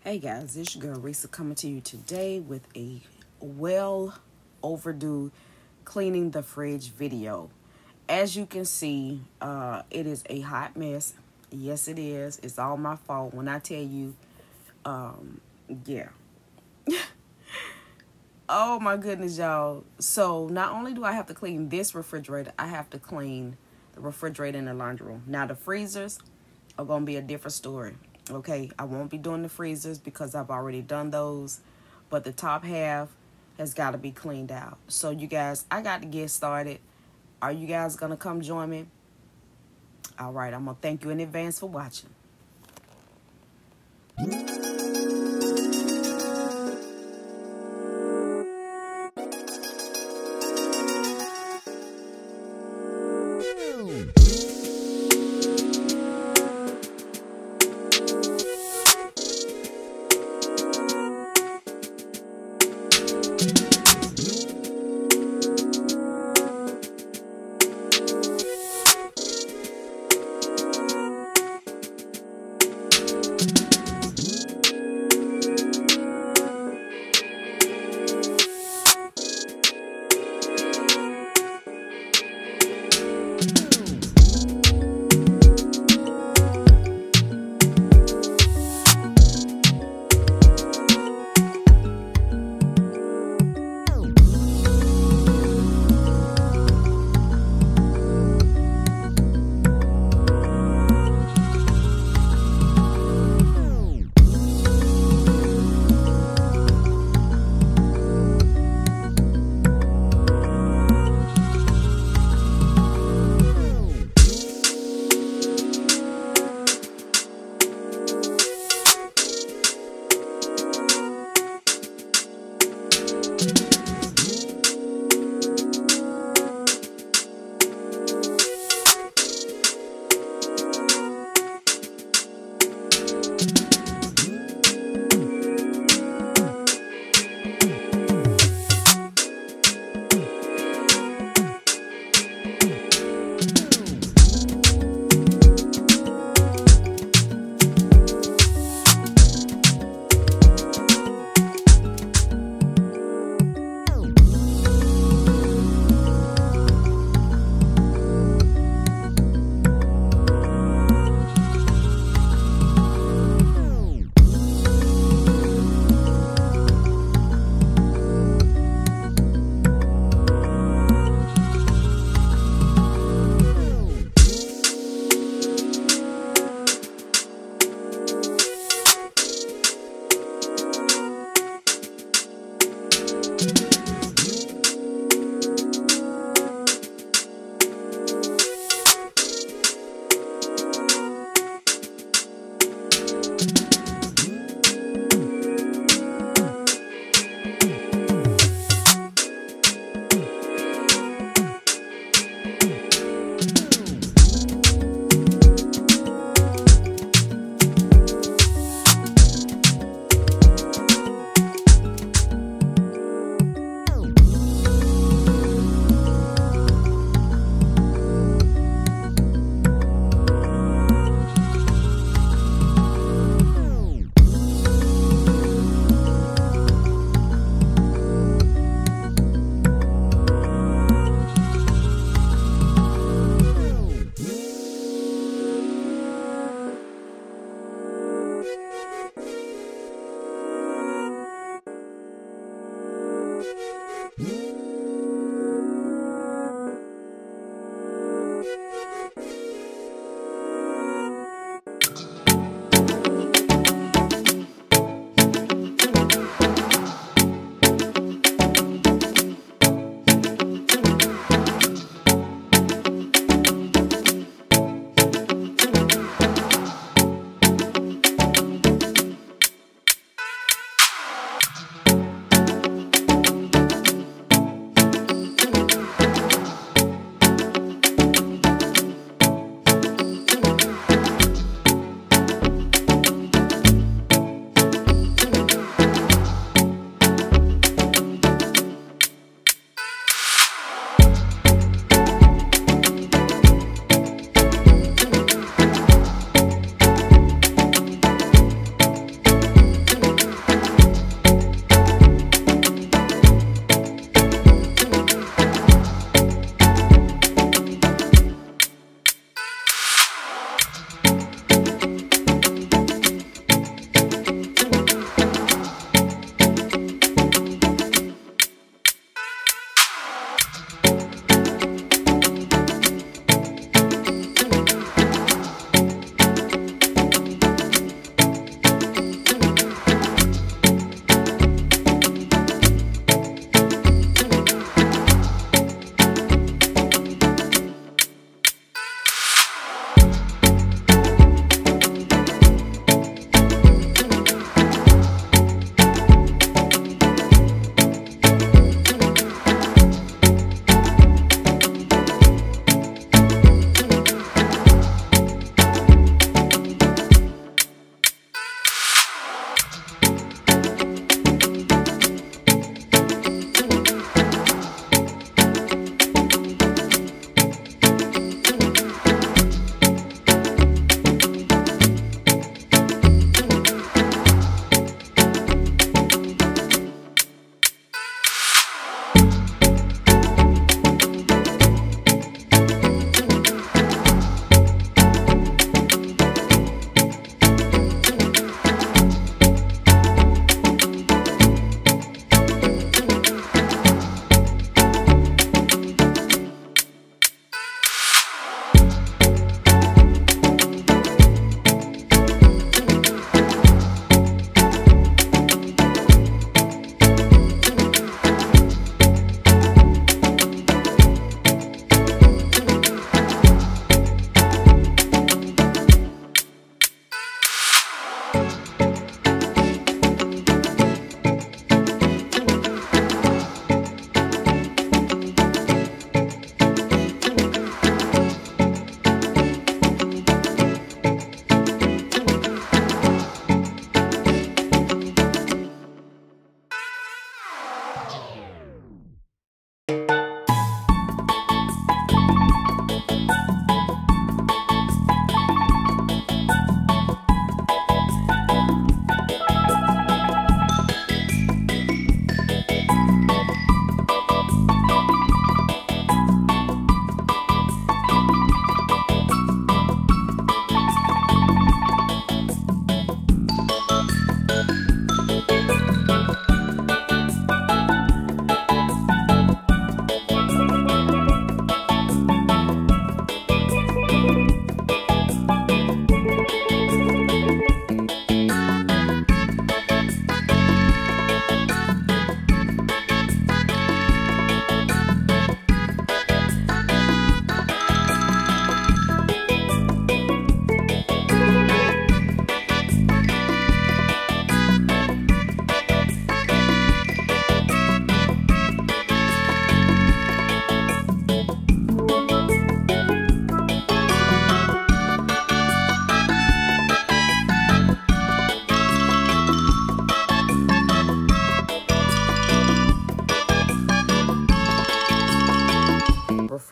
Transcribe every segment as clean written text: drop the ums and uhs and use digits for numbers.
Hey guys, it's your girl Risa coming to you today with a well overdue cleaning the fridge video. As you can see, it is a hot mess. Yes, it is. It's all my fault when I tell you, yeah. Oh my goodness, y'all. So not only do I have to clean this refrigerator, I have to clean the refrigerator in the laundry room. Now the freezers are going to be a different story. Okay, I won't be doing the freezers because I've already done those. But the top half has got to be cleaned out. So you guys, I got to get started. Are you guys going to come join me? All right, I'm going to thank you in advance for watching.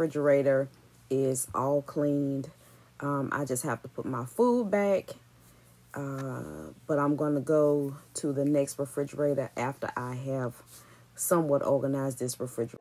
refrigerator is all cleaned. I just have to put my food back. But I'm going to go to the next refrigerator after I have somewhat organized this refrigerator.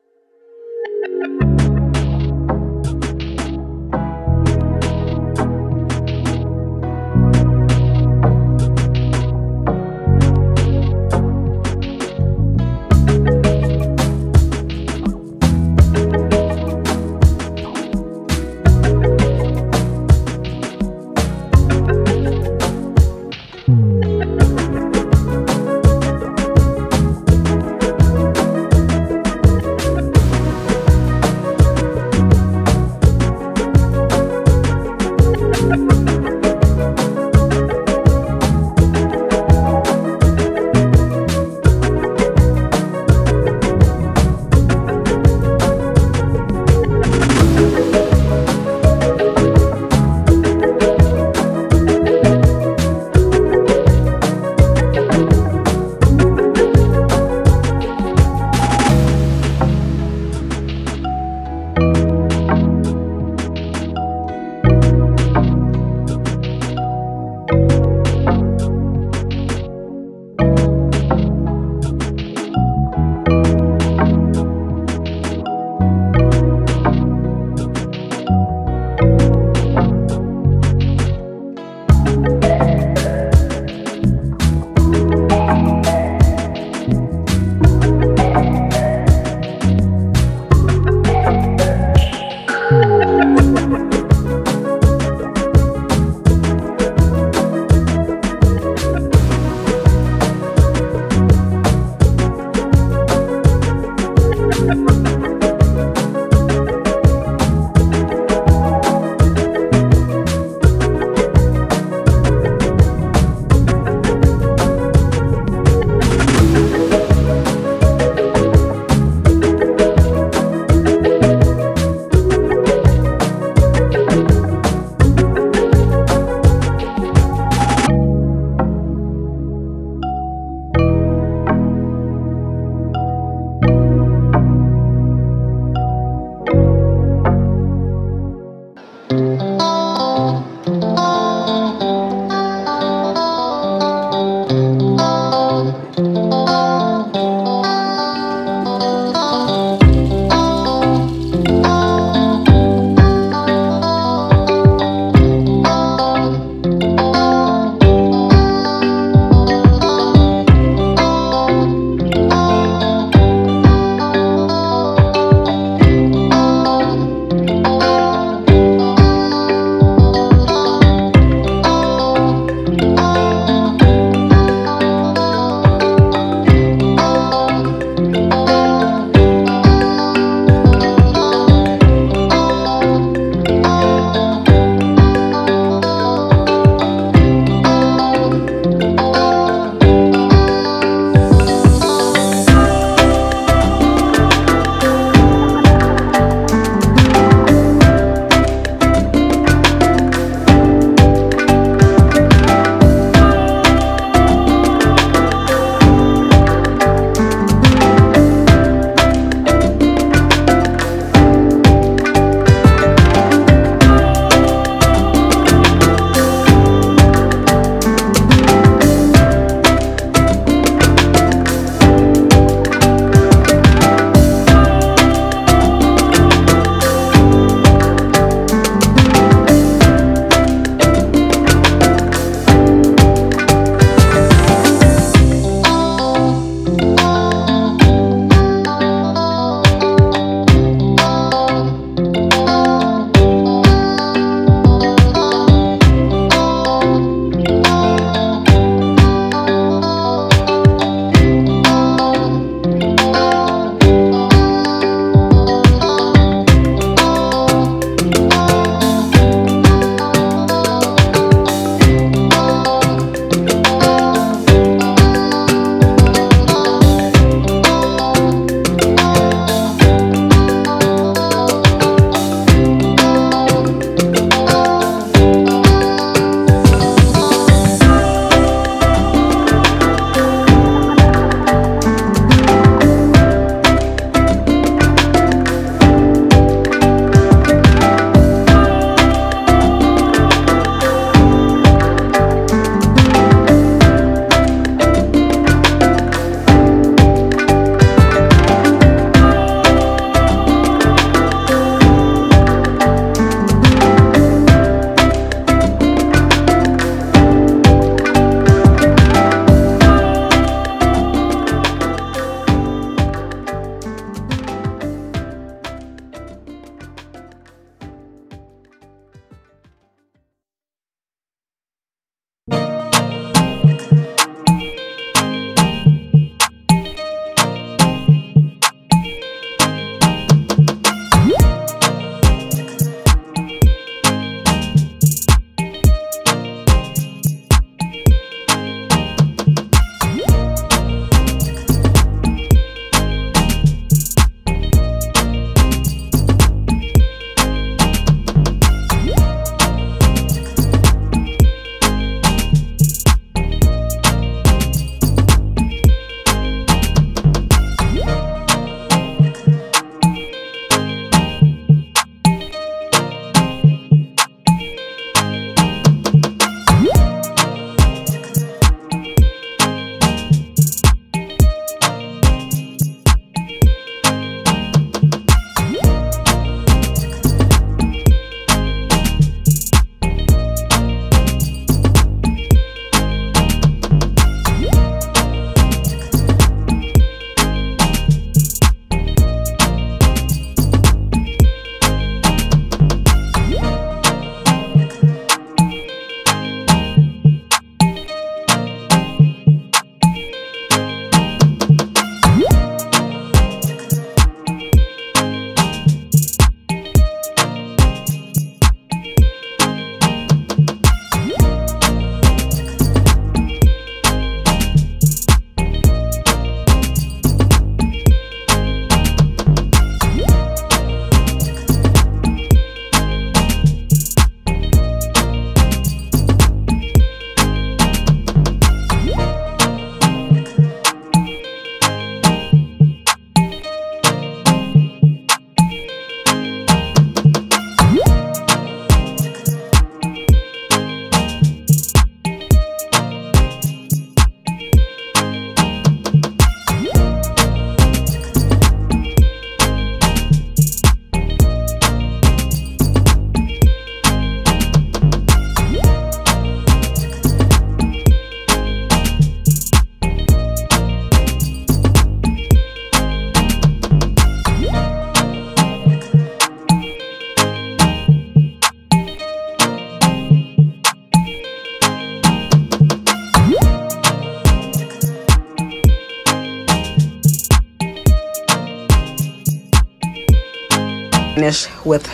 Finish with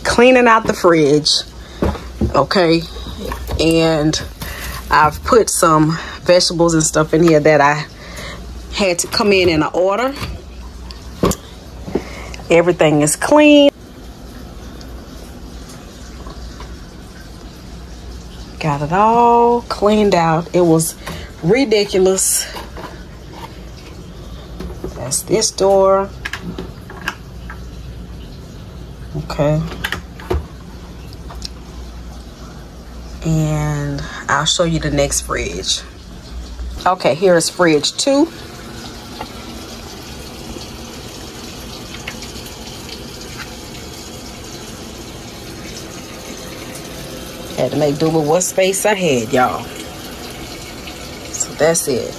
cleaning out the fridge, okay, and I've put some vegetables and stuff in here that I had to come in an order. Everything is clean. Got it all cleaned out. It was ridiculous. That's this door. Okay. And I'll show you the next fridge. Okay, here is fridge 2. Had to make do with what space I had, y'all. So that's it.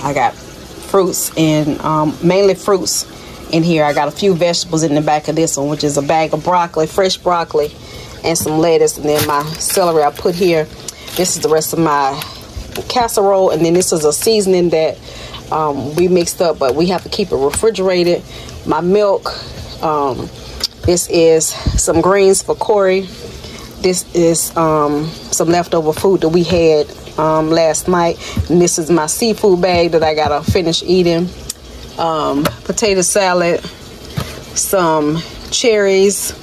I got fruits and mainly fruits in here. I got a few vegetables in the back of this one, which is a bag of broccoli, fresh broccoli, and some lettuce, and then my celery I put here. This is the rest of my casserole, and then this is a seasoning that we mixed up, but we have to keep it refrigerated. My milk. This is some greens for Corey. This is some leftover food that we had last night. And this is my seafood bag that I gotta finish eating. Potato salad, some cherries, a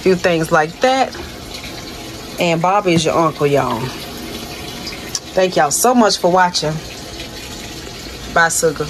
few things like that. And Bobby is your uncle, y'all. Thank y'all so much for watching. Bye, sugar.